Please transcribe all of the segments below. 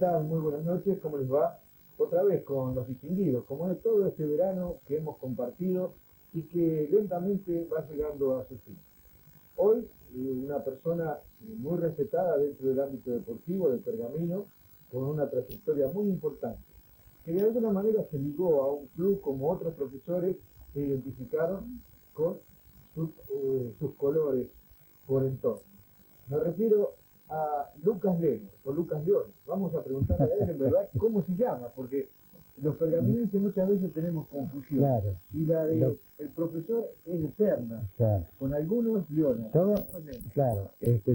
tal? Muy buenas noches, ¿cómo les va? Otra vez con los distinguidos, como es todo este verano que hemos compartido y que lentamente va llegando a su fin. Hoy, una persona muy respetada dentro del ámbito deportivo de Pergamino, con una trayectoria muy importante, que de alguna manera se ligó a un club como otros profesores se identificaron con sus colores por entonces. Me refiero a Lucas León, o Lucas León. Vamos a preguntarle a él en verdad cómo se llama, porque los pergaminenses muchas veces tenemos confusión. Claro. Y la de el profesor es eterna, Claro. con algunos Leona. Claro,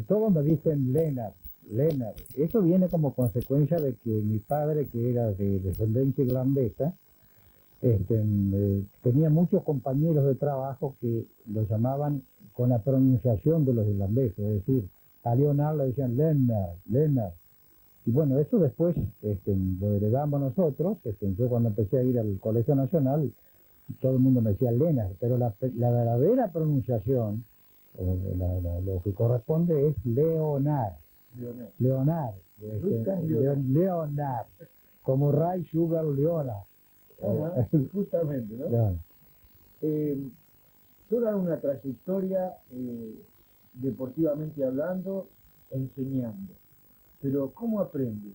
todos me dicen Lennart, Lennart. Eso viene como consecuencia de que mi padre, que era de descendencia irlandesa, tenía muchos compañeros de trabajo que lo llamaban con la pronunciación de los irlandeses, es decir, a Leonard le decían Lennart, Lennart. Y bueno, eso después lo heredamos nosotros. Yo cuando empecé a ir al Colegio Nacional, todo el mundo me decía Lennart, pero la verdadera pronunciación, lo que corresponde es Leonard. Leonard. Leonard. Como Ray Sugar Leonard. Justamente, ¿no? Claro. Toda una trayectoria deportivamente hablando, enseñando. Pero ¿cómo aprende?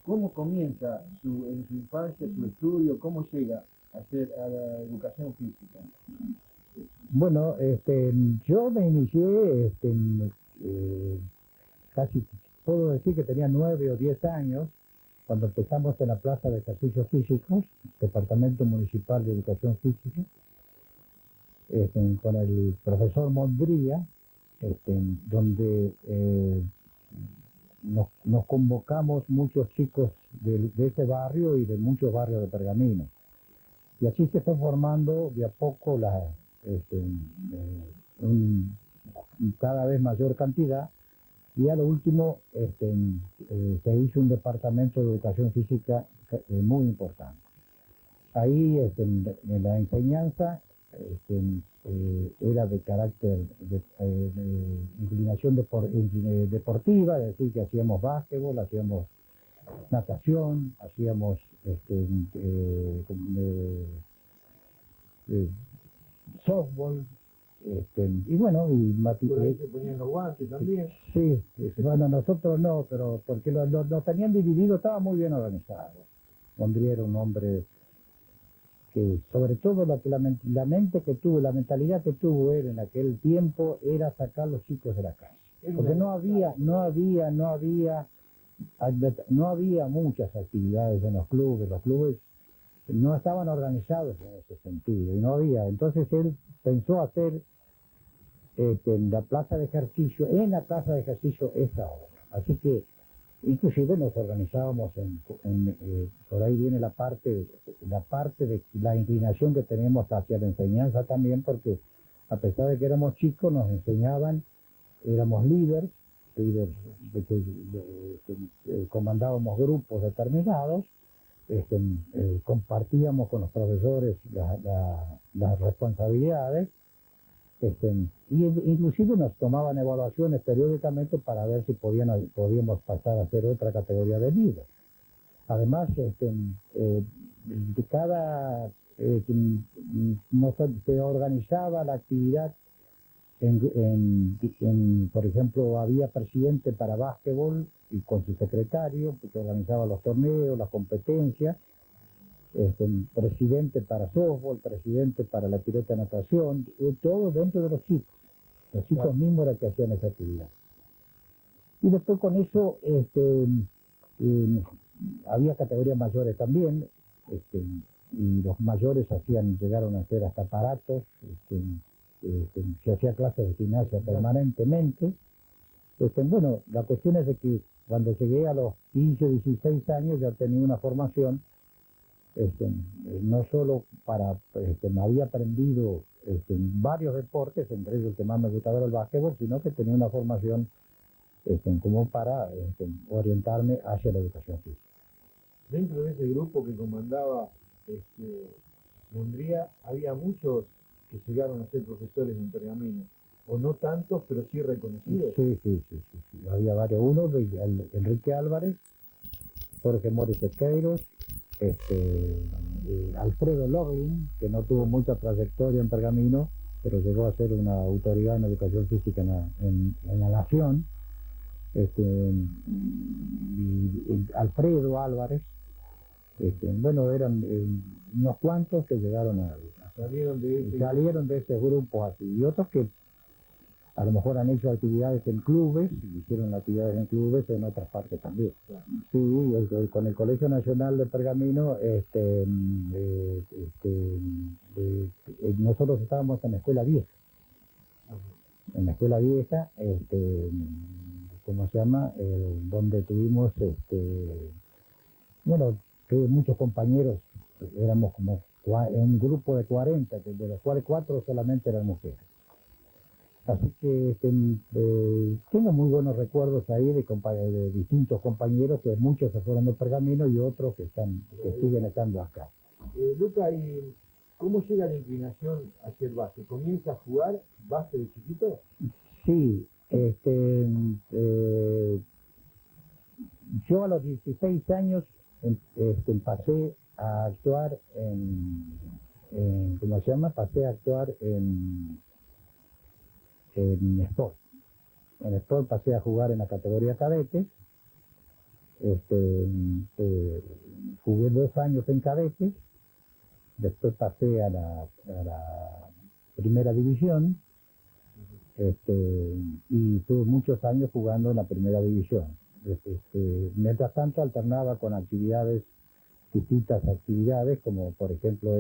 ¿Cómo comienza en su infancia su estudio? ¿Cómo llega a la educación física? Bueno, yo me inicié, casi puedo decir que tenía 9 o 10 años, cuando empezamos en la Plaza de Ejercicios Físicos, Departamento Municipal de Educación Física, con el profesor Mondría, donde nos convocamos muchos chicos de ese barrio y de muchos barrios de Pergamino. Y así se fue formando de a poco cada vez mayor cantidad, y a lo último se hizo un departamento de educación física muy importante. Ahí en la enseñanza era de carácter de inclinación deportiva, es decir, que hacíamos básquetbol, hacíamos natación, hacíamos softball, y bueno, Por ahí se ponían los guantes también. Sí, bueno, nosotros no, pero porque nos tenían dividido, estaba muy bien organizado. Mondri era un hombre que, sobre todo, la mente que tuvo, la mentalidad que tuvo él en aquel tiempo era sacar a los chicos de la casa. Porque no había muchas actividades en los clubes no estaban organizados en ese sentido, y no había. Entonces él pensó hacer en la plaza de ejercicio esa obra. Así que inclusive nos organizábamos por ahí viene la parte de la inclinación que tenemos hacia la enseñanza también, porque a pesar de que éramos chicos nos enseñaban, éramos líderes, comandábamos grupos determinados, compartíamos con los profesores las responsabilidades, y inclusive nos tomaban evaluaciones periódicamente para ver si podíamos pasar a ser otra categoría de líder. Además, se organizaba la actividad por ejemplo, había presidente para básquetbol y con su secretario, que organizaba los torneos, las competencias, presidente para softball, presidente para la pilota de natación, todo dentro de los chicos. Los chicos mismos eran que hacían esa actividad. Y después con eso había categorías mayores también, y los mayores llegaron a hacer hasta aparatos, se hacía clases de gimnasia permanentemente. Bueno, la cuestión es de que cuando llegué a los 15 o 16 años ya tenía una formación, no solo me había aprendido varios deportes, entre ellos el que más me gustaba era el básquetbol, sino que tenía una formación como para orientarme hacia la educación física. Dentro de ese grupo que comandaba Mondría, había muchos que llegaron a ser profesores en Pergamino, o no tantos, pero sí reconocidos. Sí. Había varios. Uno, Enrique Álvarez, Jorge Mori Sequeiros, Alfredo Loglin, que no tuvo mucha trayectoria en Pergamino, pero llegó a ser una autoridad en educación física en la Nación, y Alfredo Álvarez, bueno, eran unos cuantos que llegaron Salieron de salieron de ese grupo así, y otros que a lo mejor han hecho actividades en clubes, hicieron actividades en clubes en otras partes también. Claro. Sí, con el Colegio Nacional de Pergamino, nosotros estábamos en la escuela vieja. En la escuela vieja, ¿cómo se llama? Donde tuvimos, bueno, tuve muchos compañeros, éramos como un grupo de 40, de los cuales 4 solamente eran mujeres. Así que tengo muy buenos recuerdos ahí de distintos compañeros, que muchos se fueron de Pergamino y otros que siguen estando acá. Luca, ¿y cómo llega la inclinación hacia el básquet? ¿Comienza a jugar básquet de chiquito? Sí, yo a los 16 años pasé a actuar ¿cómo se llama? Pasé a actuar en Sport. En Sport pasé a jugar en la categoría cadete. Jugué 2 años en cadete, después pasé a la primera división, y tuve muchos años jugando en la primera división. Mientras tanto alternaba con distintas actividades, como por ejemplo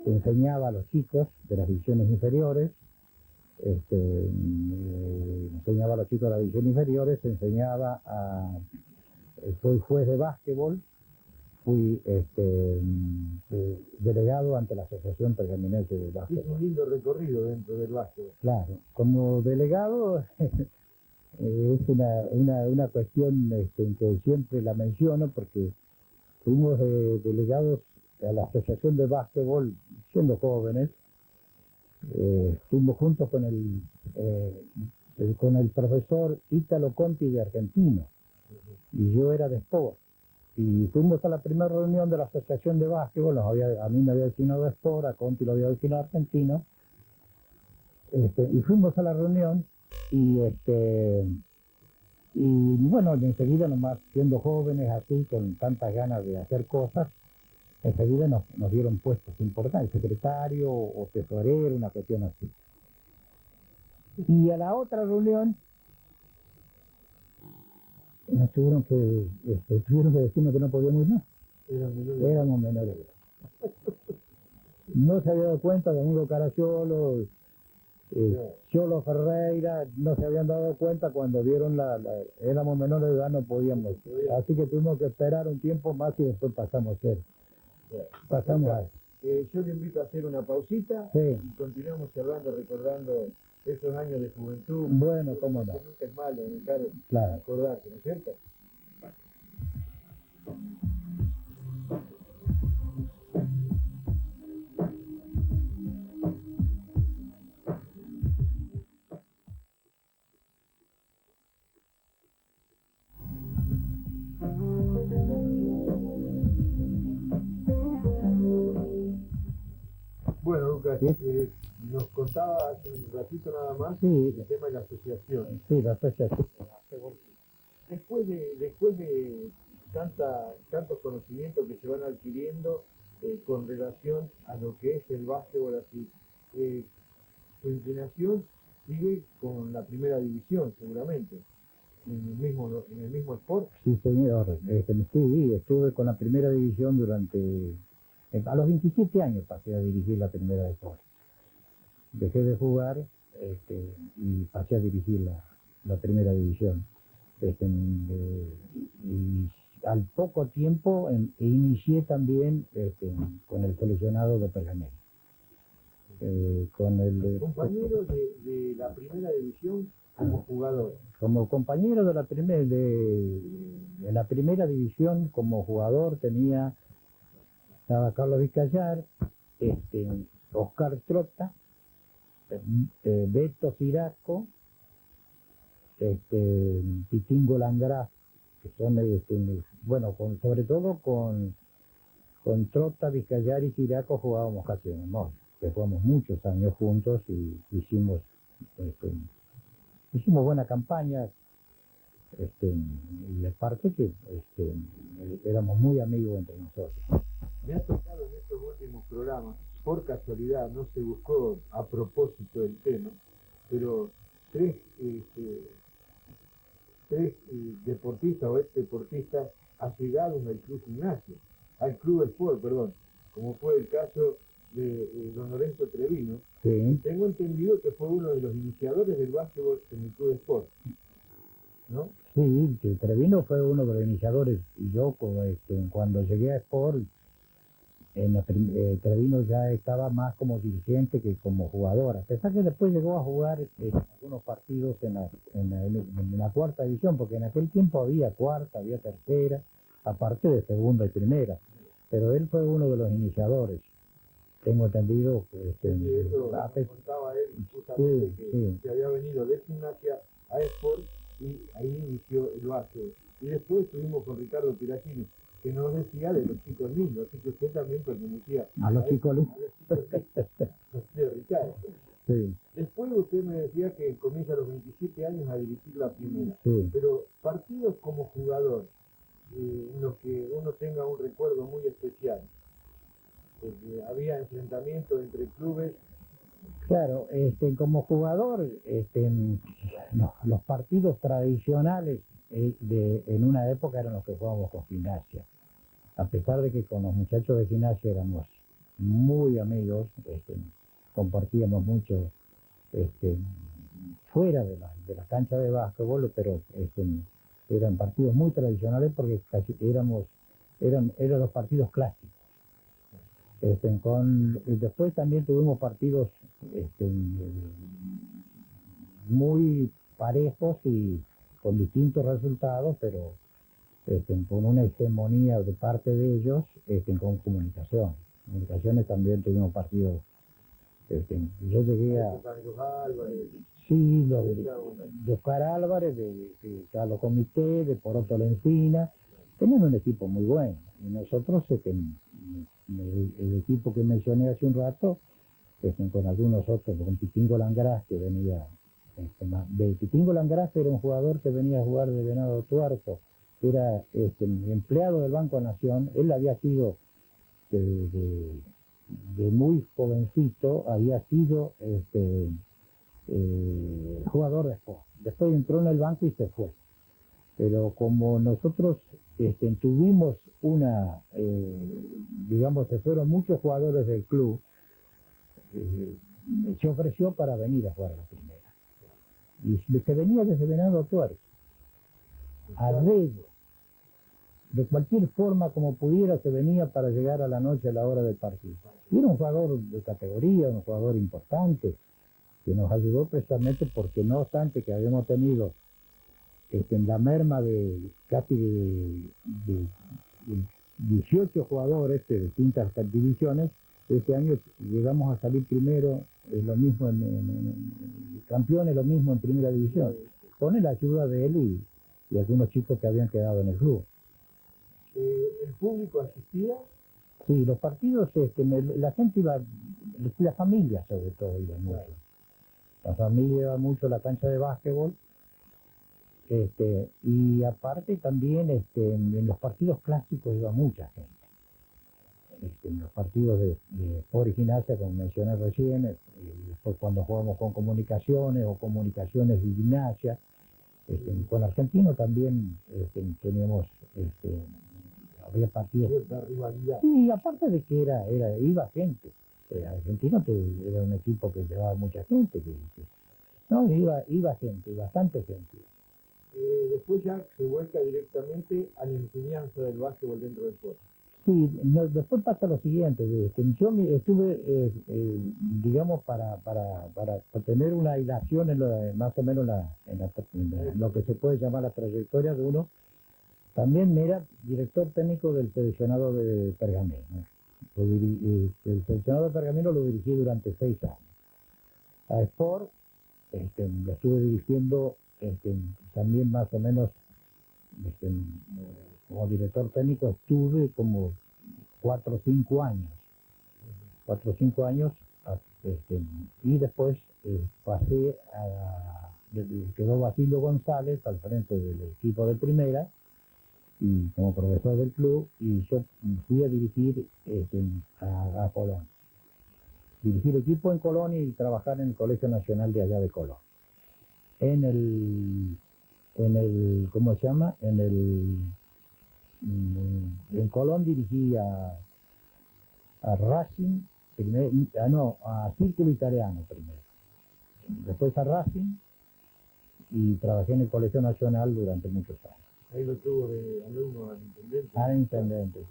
enseñaba a los chicos de las divisiones inferiores, enseñaba a los chicos de las divisiones inferiores, soy juez de básquetbol, fui delegado ante la Asociación Pergaminense de Básquetbol. Es un lindo recorrido dentro del básquetbol. Claro, como delegado es una cuestión que siempre la menciono, porque fuimos delegados a la Asociación de Básquetbol siendo jóvenes. Fuimos juntos con el profesor Ítalo Conti de Argentino, y yo era de Sport. Y fuimos a la primera reunión de la Asociación de Básquetbol, a mí me había designado Sport, a Conti lo había designado Argentino, y fuimos a la reunión, y bueno, enseguida nomás, siendo jóvenes así, con tantas ganas de hacer cosas, enseguida nos dieron puestos importantes, secretario o tesorero, una cuestión así. Y a la otra reunión nos tuvieron que decirnos que no podíamos ir más. Éramos menores de edad. No se había dado cuenta Domingo Caracciolo, Cholo Ferreira, no se habían dado cuenta cuando vieron éramos menores de edad, no podíamos. Así que tuvimos que esperar un tiempo más y después pasamos a ser. Pasamos a yo le invito a hacer una pausita, sí, y continuamos charlando, recordando esos años de juventud. Bueno, cómo no. Que nunca es malo, Ricardo, Claro. acordarse, ¿no es cierto? Bueno, Lucas, ¿Sí? nos contaba hace un ratito nada más, Sí, el tema de la asociación. sí, la asociación. Después de tantos conocimientos que se van adquiriendo con relación a lo que es el básquetbol así, su inclinación sigue con la primera división seguramente, en el mismo Sport. Sí, señor. Sí, estuve con la primera división a los 27 años pasé a dirigir la primera de Sport. Dejé de jugar y pasé a dirigir la primera división. Y al poco tiempo inicié también con el seleccionado de Pergamino. Compañero de la primera división como jugador. Como compañero de la primera división como jugador estaba Carlos Vizcayar, Oscar Trota, Beto Sirasco, Pitingo Langrá, que son, bueno, sobre todo con Trota, Vizcayar y Chiraco jugábamos casi de memoria, que jugamos muchos años juntos y este, hicimos buena campaña, y aparte que éramos muy amigos entre nosotros. Me ha tocado en estos últimos programas, por casualidad, no se buscó a propósito del tema, pero tres deportistas o ex deportistas allegados al Club Gimnasia, al Club Sport, perdón, como fue el caso de don Lorenzo Trevino. Sí. Tengo entendido que fue uno de los iniciadores del básquetbol en el Club Sport, ¿no? Sí, que Trevino fue uno de los iniciadores, y yo cuando llegué a Sport, Trevino ya estaba más como dirigente que como jugador, a pesar que después llegó a jugar algunos partidos en la cuarta división, porque en aquel tiempo había cuarta, había tercera, aparte de segunda y primera, pero él fue uno de los iniciadores. Tengo entendido y eso contaba él justamente, que se había venido de Gimnasia a Sport y ahí inició el básquetbol. Y después estuvimos con Ricardo Piragini, que nos decía de los chicos lindos, así que usted también pertenecía a los chicos lindos. De Ricardo. Sí. Después usted me decía que comienza a los 27 años a dirigir la primera, sí. Pero partidos como jugador, en los que uno tenga un recuerdo muy especial, porque había enfrentamientos entre clubes. Claro, como jugador, los partidos tradicionales en una época eran los que jugábamos con Gimnasia. A pesar de que con los muchachos de Gimnasia éramos muy amigos, compartíamos mucho fuera de la cancha de básquetbol, pero eran partidos muy tradicionales porque casi eran los partidos clásicos. Después también tuvimos partidos muy parejos y con distintos resultados, pero con una hegemonía de parte de ellos con comunicaciones también tuvimos partidos. Yo llegué a... Sí, de Oscar Álvarez, de Carlos Comité, de Poroto Lencina, tenían un equipo muy bueno. Y nosotros, el equipo que mencioné hace un rato, con algunos otros, con Pitingo Langrás, que venía, de Pitingo Langrás era un jugador que venía a jugar de Venado Tuerto, que era empleado del Banco Nación. Él había sido de muy jovencito, había sido jugador de Sport. Después entró en el banco y se fue. Pero como nosotros tuvimos digamos, se fueron muchos jugadores del club, se ofreció para venir a jugar a la primera. Y se venía desde Venado Tuerto, arreglo. De cualquier forma, como pudiera, se venía para llegar a la noche a la hora del partido. Y era un jugador de categoría, un jugador importante, que nos ayudó precisamente porque, no obstante que habíamos tenido en la merma de casi de 18 jugadores de distintas divisiones, este año llegamos a salir primero, lo mismo campeones, lo mismo en primera división, con la ayuda de él y algunos chicos que habían quedado en el club. ¿El público asistía? Sí, los partidos, la gente iba, la familia sobre todo iba mucho. La familia iba mucho a la cancha de básquetbol, y aparte también en los partidos clásicos iba mucha gente. En los partidos de Sport y Gimnasia, como mencioné recién, después cuando jugamos con Comunicaciones o Comunicaciones y Gimnasia, con Argentino también teníamos, había partidos. Cierta rivalidad. Sí, aparte de que iba gente. Argentino era un equipo que llevaba mucha gente. No, iba gente, bastante gente. Después ya se vuelca directamente a la enseñanza del básquetbol dentro del Sport. Sí, después pasa lo siguiente, yo estuve, digamos, para tener una hilación más o menos en lo que se puede llamar la trayectoria de uno. También era director técnico del seleccionado de Pergamino. El seleccionado de Pergamino lo dirigí durante 6 años. A Sport lo estuve dirigiendo también más o menos este, como director técnico estuve como 4 o 5 años. 4 o 5 años, y después pasé quedó Basilio González al frente del equipo de primera y como profesor del club, y yo fui a dirigir a Colón. Dirigir equipo en Colón y trabajar en el Colegio Nacional de allá de Colón. ¿Cómo se llama? En Colón dirigí a Racing, a Círculo Italiano primero. Después a Racing y trabajé en el Colegio Nacional durante muchos años. Ahí lo tuvo de alumno al intendente. Al intendente.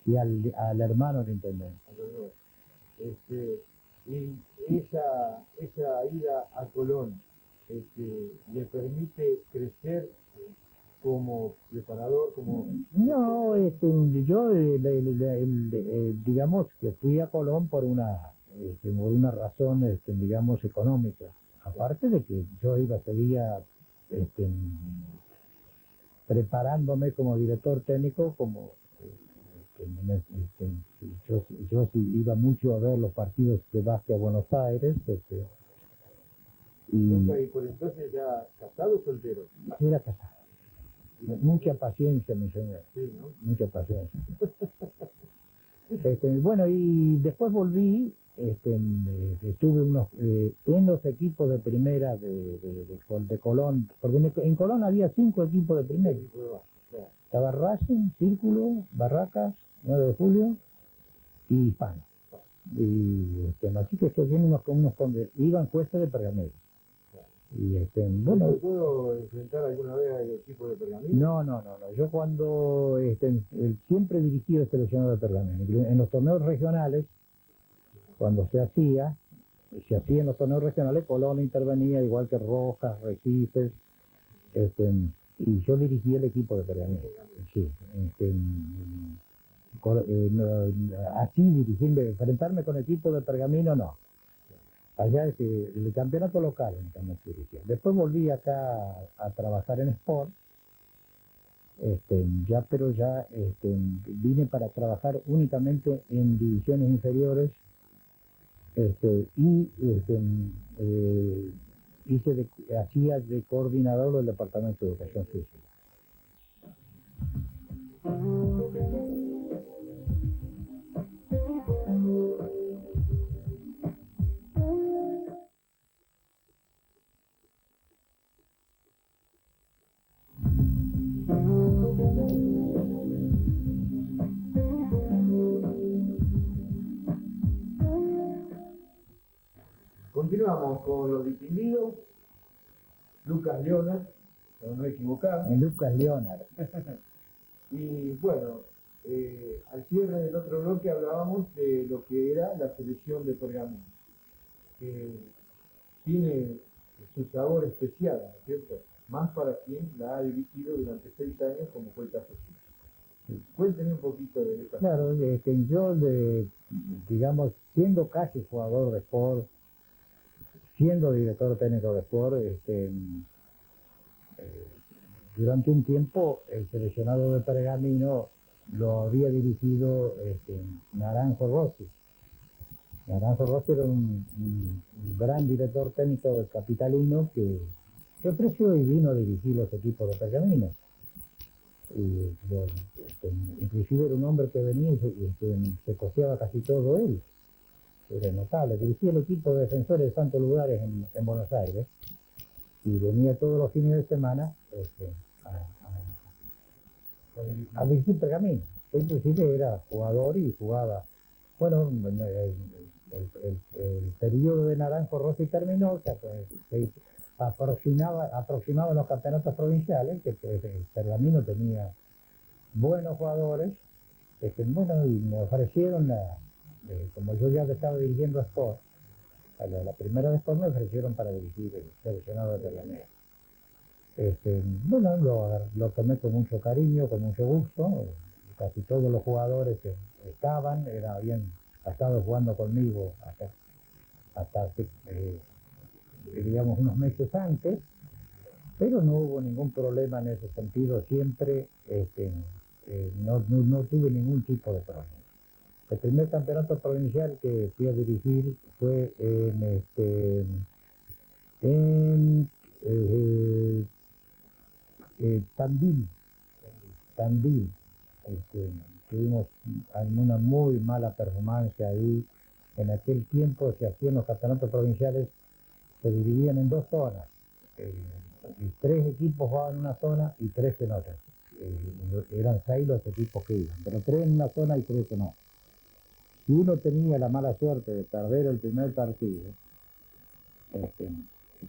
Y al hermano del intendente. Y esa ida a Colón le permite crecer como preparador, como... No, yo digamos que fui a Colón por una razón, digamos, económica. Aparte de que yo seguía preparándome como director técnico, como yo sí iba mucho a ver los partidos de básquet a Buenos Aires. Y por entonces ya casado o soltero. Era casado. Mucha paciencia, mi señor. Sí, ¿no? Mucha paciencia. Bueno, y después volví, estuve en los equipos de primera de Colón, porque en Colón había 5 equipos de primera. Estaba Racing, Círculo, Barracas, 9 de Julio y Hispano. Y así que esto tiene iban jueces de Pergamino. Y bueno, ¿puedo enfrentar alguna vez al equipo de Pergamino? No. Yo cuando siempre dirigí el seleccionado de Pergamino. En los torneos regionales, cuando se hacía en los torneos regionales, Colón intervenía igual que Rojas, Recifes, y yo dirigí el equipo de Pergamino. Sí, así dirigiendo, enfrentarme con equipo de Pergamino, no. Allá el campeonato local en Después volví acá a trabajar en Sport, pero ya vine para trabajar únicamente en divisiones inferiores, y hacía de coordinador del Departamento de Educación Física. Continuamos con los distinguidos. Lucas Leonard, para no equivocarme. Lucas Leonard. Y bueno, al cierre del otro bloque hablábamos de lo que era la selección de Pergamino, que tiene su sabor especial, ¿no es cierto? Más para quien la ha dirigido durante 6 años, como fue el caso suyo. Sí. Cuénteme un poquito de esta. Claro, yo, digamos, siendo casi jugador de Sport, siendo director técnico de Sport, durante un tiempo el seleccionado de Pergamino lo había dirigido Naranjo Rossi. Naranjo Rossi era un gran director técnico del capitalino que ofreció y vino a dirigir los equipos de Pergamino. Y, inclusive era un hombre que venía y se costeaba casi todo él. Era notable. Dirigía el equipo de defensores de Santos Lugares en Buenos Aires y venía todos los fines de semana a dirigir Pergamino. Yo inclusive era jugador y jugaba. Bueno, el periodo de Naranjo Rossi terminó, o sea, se aproximaba los campeonatos provinciales, que Pergamino tenía buenos jugadores, bueno, y me ofrecieron, como yo ya estaba dirigiendo a Sport, la primera de Sport me ofrecieron para dirigir el seleccionado de Pergamino. Bueno, lo tomé con mucho cariño, con mucho gusto. Casi todos los jugadores que estaban habían estado jugando conmigo hasta digamos unos meses antes, pero no hubo ningún problema en ese sentido, siempre no tuve ningún tipo de problema. El primer campeonato provincial que fui a dirigir fue en Tandil. Tandil. Tuvimos una muy mala performance ahí. En aquel tiempo se hacían los campeonatos provinciales, se dividían en dos zonas. Y tres equipos jugaban en una zona y tres en otra. Eran 6 los equipos que iban, pero 3 en una zona y 3 en otra. Si uno tenía la mala suerte de perder el primer partido,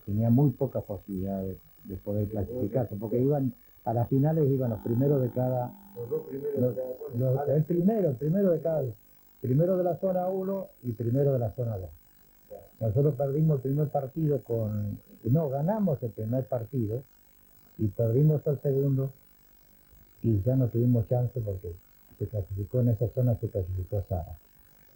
tenía muy pocas posibilidades de poder clasificarse, porque iban a las finales, iban los primeros de cada... Los dos primeros de cada zona. El primero de cada... Primero de la zona 1 y primero de la zona 2. Nosotros perdimos el primer partido No, ganamos el primer partido y perdimos el segundo y ya no tuvimos chance porque se clasificó en esa zona, se clasificó Sara.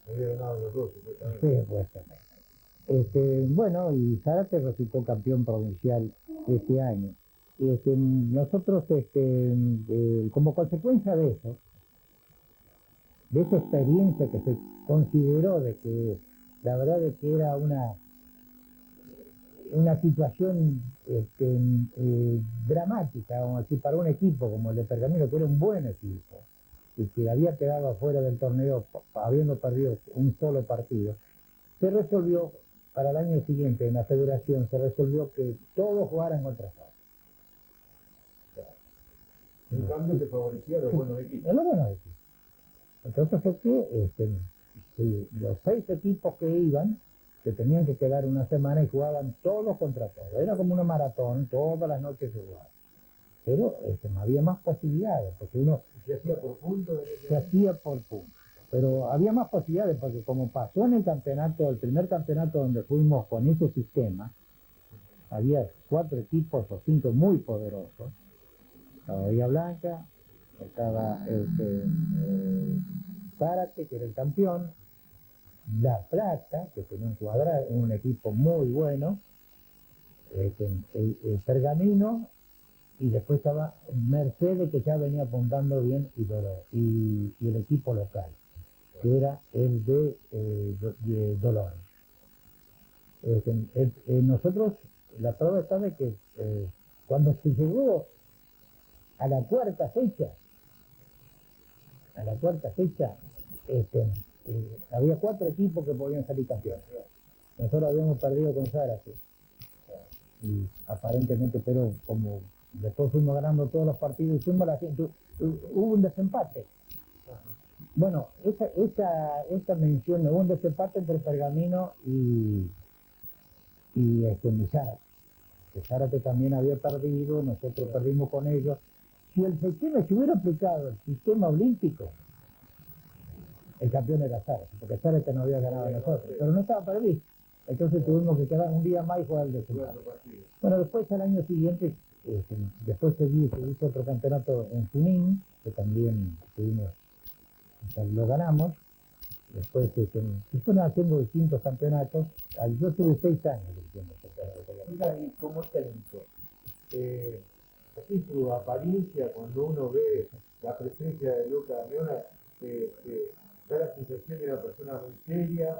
Había ganado los dos, supuestamente. Sí, supuestamente. Bueno, y Zárate resultó campeón provincial este año. Nosotros, como consecuencia de eso, de esa experiencia que se consideró de que la verdad es que era una situación dramática, vamos a decir, para un equipo como el de Pergamino, que era un buen equipo, y que había quedado afuera del torneo habiendo perdido un solo partido, se resolvió para el año siguiente en la federación, se resolvió que todos jugaran contra todos. En cambio te favorecía a los buenos equipos. A los buenos equipos. Entonces fue que los 6 equipos que iban se tenían que quedar una semana y jugaban todos contra todos. Era como una maratón, todas las noches se jugaba. Pero había más posibilidades, porque uno... ¿Se hacía por puntos? Se hacía por puntos. Pero había más posibilidades, porque como pasó en el campeonato, el primer campeonato donde fuimos con ese sistema, había 4 equipos o 5 muy poderosos. Estaba Bahía Blanca, estaba Zárate, que era el campeón, La Plata, que tenía un equipo muy bueno, el Pergamino, y después estaba Mercedes, que ya venía apuntando bien, y el equipo local, que era el de Dolores. Nosotros, la prueba está de que cuando se llegó a la cuarta fecha, había 4 equipos que podían salir campeones. Nosotros habíamos perdido con Zárate, y aparentemente, pero como después fuimos ganando todos los partidos y fuimos a la gente, hubo un desempate. Bueno, esta mención, hubo un desempate entre Pergamino y Zárate. Zárate también había perdido, nosotros perdimos con ellos. Si el sistema se hubiera aplicado el sistema olímpico, el campeón era Zárate, porque Zárate no había ganado a nosotros, pero no estaba previsto. Entonces tuvimos que quedar un día más y jugar el desempate. Bueno, después al año siguiente, después se hizo otro campeonato en Junín, que también lo ganamos. Después se fueron haciendo distintos campeonatos. Yo tuve 6 años dirigiendo este campeonato. Mira, y como técnico, así su apariencia, cuando uno ve la presencia de Luca Damiona, da la sensación de una persona muy seria,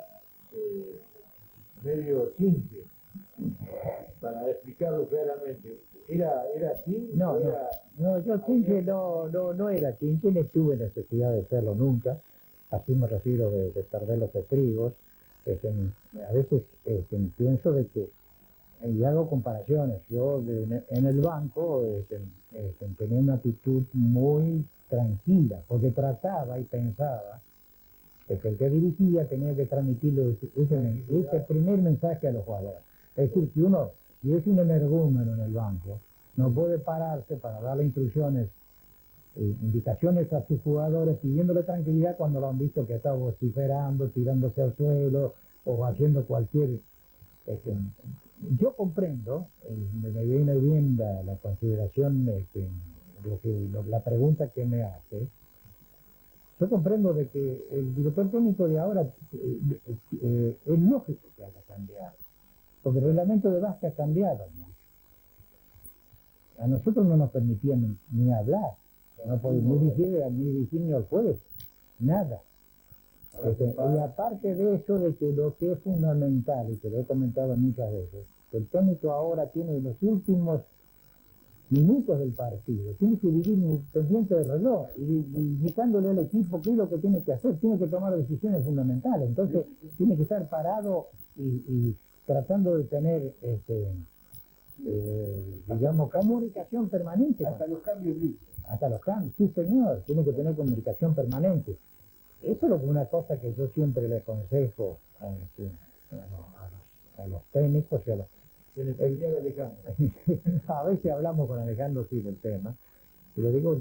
medio simple, para explicarlo claramente. ¿Era así? No, yo simple no era simple, no tuve necesidad de serlo nunca. Así me refiero de perder los estribos. A veces pienso de que, y hago comparaciones, yo en el banco tenía una actitud muy tranquila, porque trataba y pensaba que el que dirigía tenía que transmitirle ese primer mensaje a los jugadores. Es decir, si es un energúmeno en el banco, no puede pararse para darle instrucciones, indicaciones a sus jugadores, pidiéndole tranquilidad cuando lo han visto que está vociferando, tirándose al suelo o haciendo cualquier... yo comprendo, me viene bien la consideración, la pregunta que me hace. Yo comprendo de que el director técnico de ahora es lógico que haya cambiado, porque el reglamento de básquet ha cambiado mucho. a nosotros no nos permitían ni hablar, no podíamos ni dirigir ni al juez, nada. Y aparte de eso, de que lo que es fundamental, y que lo he comentado muchas veces, que el técnico ahora tiene los últimos minutos del partido, tiene que vivir pendiente del reloj y indicándole al equipo qué es lo que tiene que hacer, tiene que tomar decisiones fundamentales, entonces tiene que estar parado y tratando de tener, digamos, comunicación permanente. Hasta los cambios, hasta los cambios, sí señor, tiene que tener comunicación permanente. Eso es una cosa que yo siempre le aconsejo a los técnicos y a los... A veces hablamos con Alejandro sí del tema, pero digo,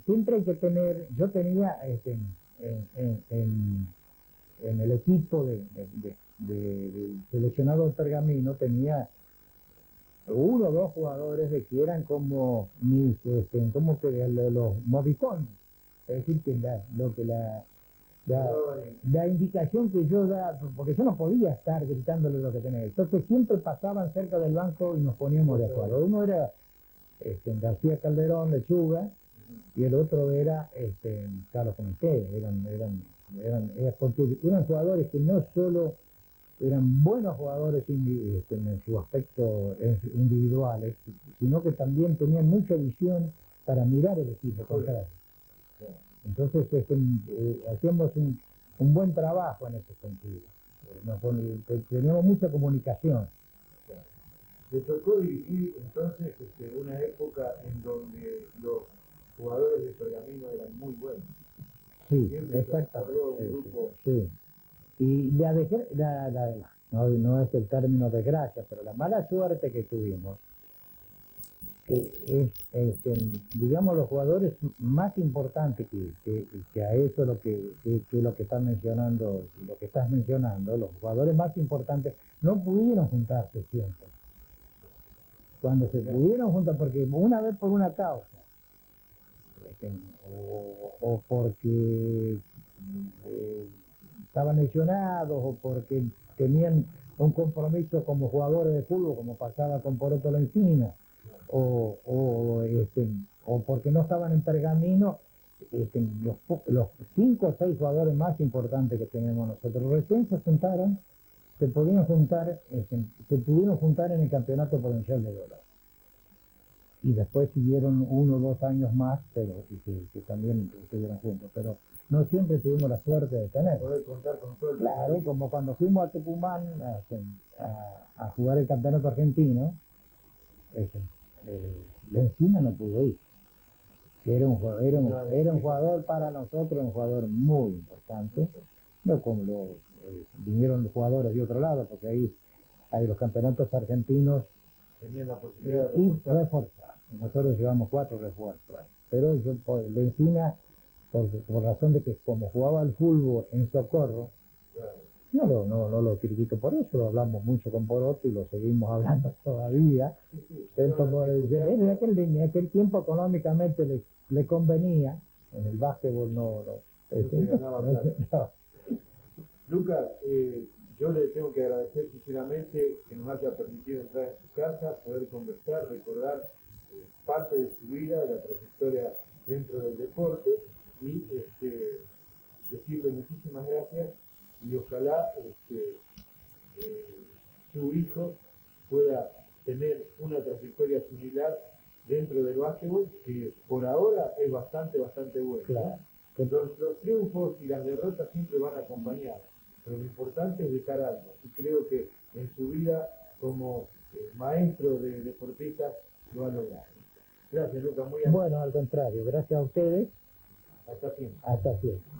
siempre hay que tener, yo tenía en el equipo del seleccionado Pergamino, tenía uno o dos jugadores de que eran como mis, como que los movicones, es decir, que la indicación que yo daba, porque yo no podía estar gritándole lo que tenía, entonces siempre pasaban cerca del banco y nos poníamos de acuerdo. Uno era García Calderón, Lechuga, y el otro era Carlos Comité, porque eran jugadores que no solo eran buenos jugadores en su aspecto individuales, sino que también tenían mucha visión para mirar el equipo contrario. Entonces hacíamos un buen trabajo en ese sentido. Teníamos mucha comunicación. Le tocó dirigir entonces una época en donde los jugadores de Pergamino eran muy buenos. Sí, exactamente. Sí. Y no es el término desgracia, pero la mala suerte que tuvimos es, digamos, los jugadores más importantes que a eso lo que estás mencionando, los jugadores más importantes no pudieron juntarse siempre. Cuando se pudieron juntar, porque una vez por una causa, o porque estaban lesionados, o porque tenían un compromiso como jugadores de fútbol, como pasaba con Poroto La Encina, o porque no estaban en Pergamino, los 5 o 6 jugadores más importantes que tenemos nosotros recién se pudieron juntar en el campeonato provincial de Dolores. Y después siguieron 1 o 2 años más, pero que también estuvieron juntos, pero no siempre tuvimos la suerte de tener. Poder contar con todo el... Claro, como cuando fuimos a Tucumán a jugar el campeonato argentino, Lencina no pudo ir. Era un jugador para nosotros, un jugador muy importante, no como vinieron los jugadores de otro lado, porque ahí hay los campeonatos argentinos tenían la posibilidad de reforzar. Nosotros llevamos 4 refuerzos, pero yo Lencina, por razón de que como jugaba al fútbol en Socorro, no lo critico por eso, lo hablamos mucho con Poroto y lo seguimos hablando todavía. En aquel tiempo económicamente le convenía, en el básquetbol no. Lucas, yo le tengo que agradecer sinceramente que nos haya permitido entrar en su casa, poder conversar, recordar parte de su vida, de la trayectoria dentro del deporte y decirle muchísimas gracias y ojalá su hijo pueda tener una trayectoria similar dentro del básquetbol, que por ahora es bastante buena. Claro. Los triunfos y las derrotas siempre van a acompañar, pero lo importante es dejar algo, y creo que en su vida como maestro de deportistas lo ha logrado. Gracias, Lucas, muy amable. Bueno, al contrario, gracias a ustedes. Hasta siempre. Hasta siempre.